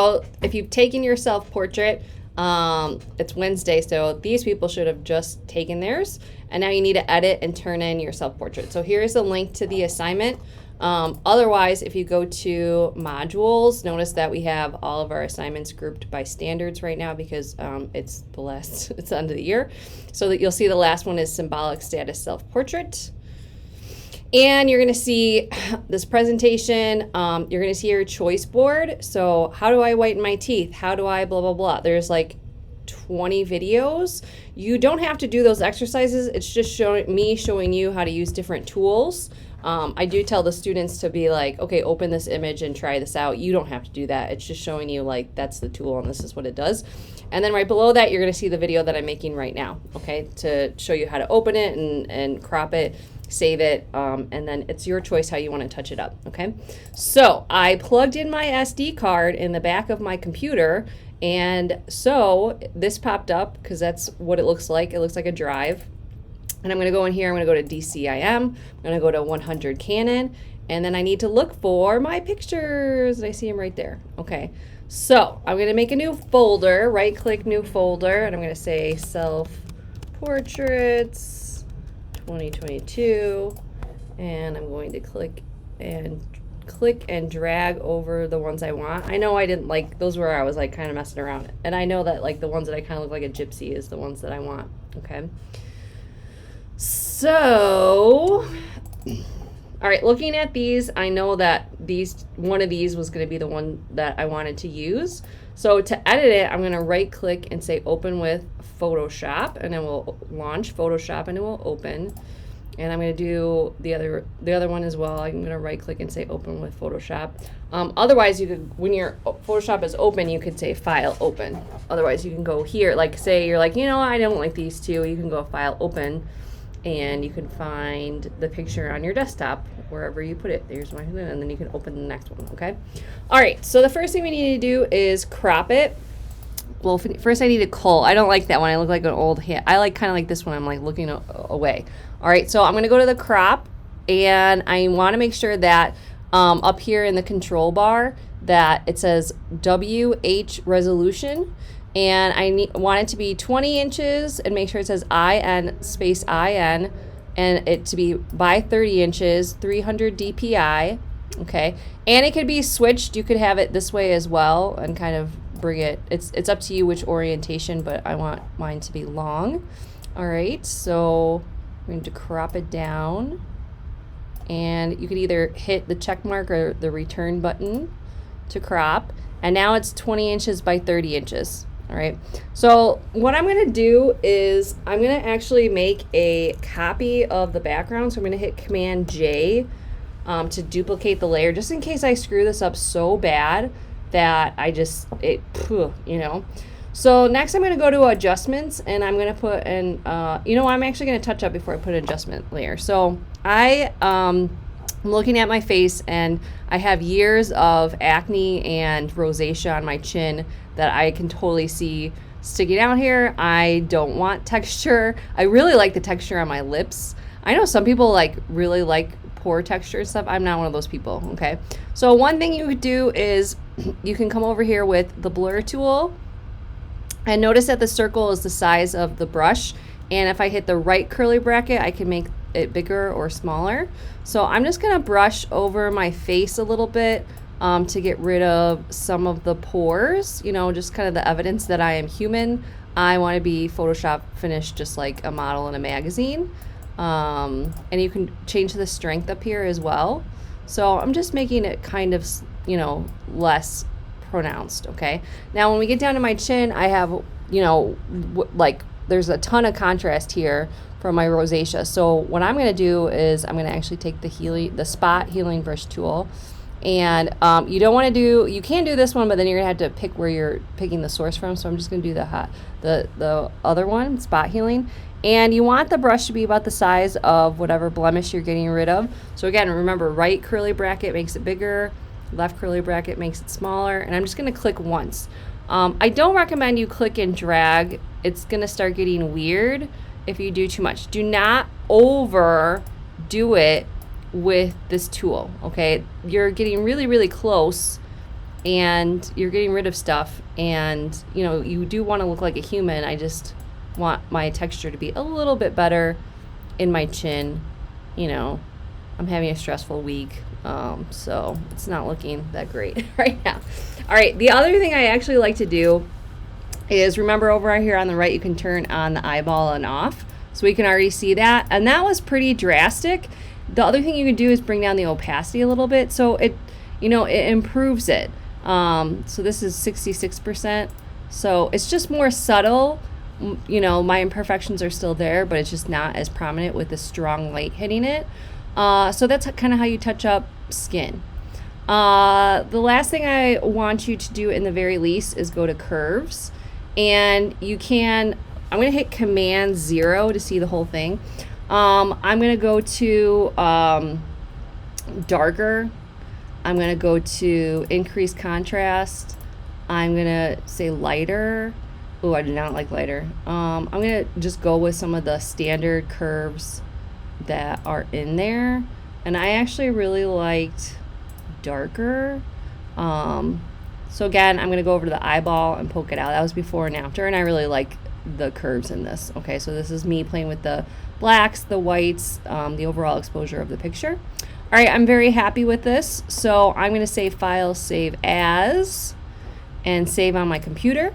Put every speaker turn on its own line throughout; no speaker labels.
So if you've taken your self-portrait, it's Wednesday, so these people should have just taken theirs, and now you need to edit and turn in your self-portrait. So here's the link to the assignment. Otherwise, if you go to modules, notice that we have all of our assignments grouped by standards right now because it's the end of the year. So that you'll see the last one is symbolic status self-portrait. And you're going to see this presentation. You're going to see your choice board. So how do I whiten my teeth? How do I blah, blah, blah? There's like 20 videos. You don't have to do those exercises. It's just showing you how to use different tools. I do tell the students to be like, okay, open this image and try this out. You don't have to do that. It's just showing you like that's the tool and this is what it does. And then right below that, you're going to see the video that I'm making right now, okay, to show you how to open it and crop it, save it, and then it's your choice how you want to touch it up, okay? So I plugged in my SD card in the back of my computer, and so this popped up because that's what it looks like. It looks like a drive. And I'm going to go in here, I'm going to go to DCIM, I'm going to go to 100 Canon, and then I need to look for my pictures. I see them right there. Okay, so I'm going to make a new folder, right-click New Folder, and I'm going to say Self-Portraits 2022, and I'm going to click and drag over the ones I want. I know I didn't like, those where I was like kind of messing around, and I know that like the ones that I kind of look like a gypsy is the ones that I want, okay? So, all right, looking at these, I know that one of these was going to be the one that I wanted to use. So to edit it, I'm going to right click and say open with Photoshop, and then we'll launch Photoshop and it will open. And I'm going to do the other one as well. I'm going to right click and say open with Photoshop. Otherwise, you could, when your Photoshop is open, you could say file open. Otherwise, you can go here, like say you're like, I don't like these two. You can go file open, and you can find the picture on your desktop wherever you put it. There's my, and then you can open the next one, okay? All right, so the first thing we need to do is crop it. Well, first I need to cull. I don't like that one. I look like an old hat. I like kind of like this one. I'm like looking away. All right, so I'm going to go to the crop, and I want to make sure that up here in the control bar that it says WH resolution, and I want it to be 20 inches and make sure it says IN space IN, and it to be by 30 inches, 300 DPI, okay? And it could be switched. You could have it this way as well and kind of bring it, it's up to you which orientation, but I want mine to be long. All right, so I'm going to crop it down, and you could either hit the check mark or the return button to crop, and now it's 20 inches by 30 inches. All right, so what I'm going to do is I'm going to actually make a copy of the background. So I'm going to hit Command J to duplicate the layer, just in case I screw this up so bad that So next I'm going to go to adjustments, and I'm going to put in, I'm actually going to touch up before I put an adjustment layer. So I'm looking at my face, and I have years of acne and rosacea on my chin that I can totally see sticking out here. I don't want texture. I really like the texture on my lips. I know some people really like pore texture and stuff. I'm not one of those people, okay? So one thing you could do is you can come over here with the blur tool, and notice that the circle is the size of the brush, and if I hit the right curly bracket, I can make it bigger or smaller. So I'm just gonna brush over my face a little bit to get rid of some of the pores, just kind of the evidence that I am human. I want to be Photoshop finished just like a model in a magazine. And you can change the strength up here as well. So I'm just making it kind of, less pronounced, okay? Now when we get down to my chin, I have, there's a ton of contrast here from my rosacea. So what I'm going to do is I'm going to actually take the spot healing brush tool, and you can do this one, but then you're gonna have to pick where you're picking the source from. So I'm just gonna do the other one, spot healing, and you want the brush to be about the size of whatever blemish you're getting rid of. So again, remember, right curly bracket makes it bigger, left curly bracket makes it smaller, and I'm just gonna click once. I don't recommend you click and drag. It's gonna start getting weird if you do too much. Do not overdo it with this tool, okay? You're getting really, really close and you're getting rid of stuff, and you know, you do want to look like a human. I just want my texture to be a little bit better in my chin. You know, I'm having a stressful week, so it's not looking that great right now. All right, the other thing I actually like to do is, remember over here on the right, you can turn on the eyeball and off, so we can already see that, and that was pretty drastic. The other thing you can do is bring down the opacity a little bit, so it, you know, it improves it. So this is 66%, so it's just more subtle. You know, my imperfections are still there, but it's just not as prominent with the strong light hitting it. So that's kind of how you touch up skin. The last thing I want you to do in the very least is go to curves, and you can, I'm going to hit Command 0 to see the whole thing. I'm going to go to darker. I'm going to go to increase contrast. I'm going to say lighter. Oh, I do not like lighter. I'm going to just go with some of the standard curves that are in there. And I actually really liked darker. So again, I'm going to go over to the eyeball and poke it out. That was before and after, and I really like the curves in this. Okay, so this is me playing with the blacks, the whites, the overall exposure of the picture. All right, I'm very happy with this. So I'm going to say File, Save As, and save on my computer.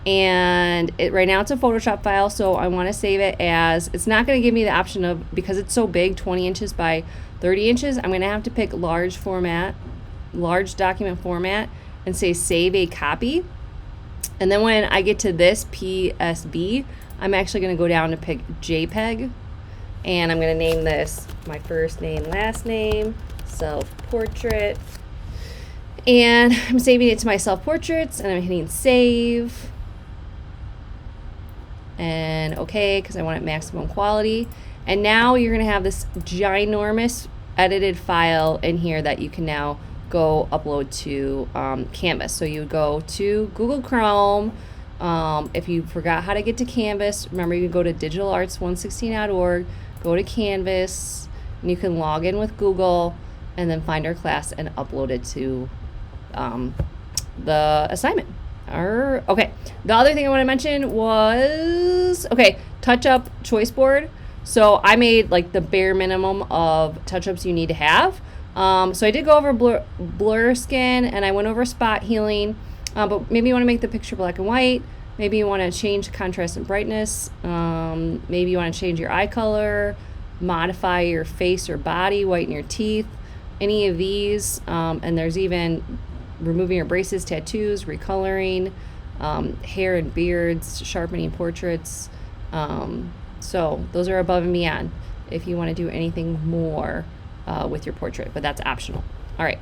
And right now it's a Photoshop file, so I want to save it as, it's not going to give me the option of, because it's so big, 20 inches by 30 inches, I'm going to have to pick large format, large document format, and say Save a Copy. And then when I get to this PSB, I'm actually going to go down to pick JPEG, and I'm going to name this my first name, last name, self-portrait. And I'm saving it to my self-portraits, and I'm hitting save. And okay, because I want it maximum quality. And now you're going to have this ginormous edited file in here that you can now go upload to Canvas. So you would go to Google Chrome. If you forgot how to get to Canvas, remember you can go to digitalarts116.org, go to Canvas, and you can log in with Google and then find our class and upload it to the assignment. Okay, the other thing I want to mention was, okay, touch-up choice board. So I made like the bare minimum of touch-ups you need to have. So I did go over blur skin, and I went over spot healing, but maybe you want to make the picture black and white. Maybe you want to change contrast and brightness. Maybe you want to change your eye color, modify your face or body, whiten your teeth, any of these. And there's even removing your braces, tattoos, recoloring, hair and beards, sharpening portraits. So those are above and beyond if you want to do anything more with your portrait, but that's optional. All right.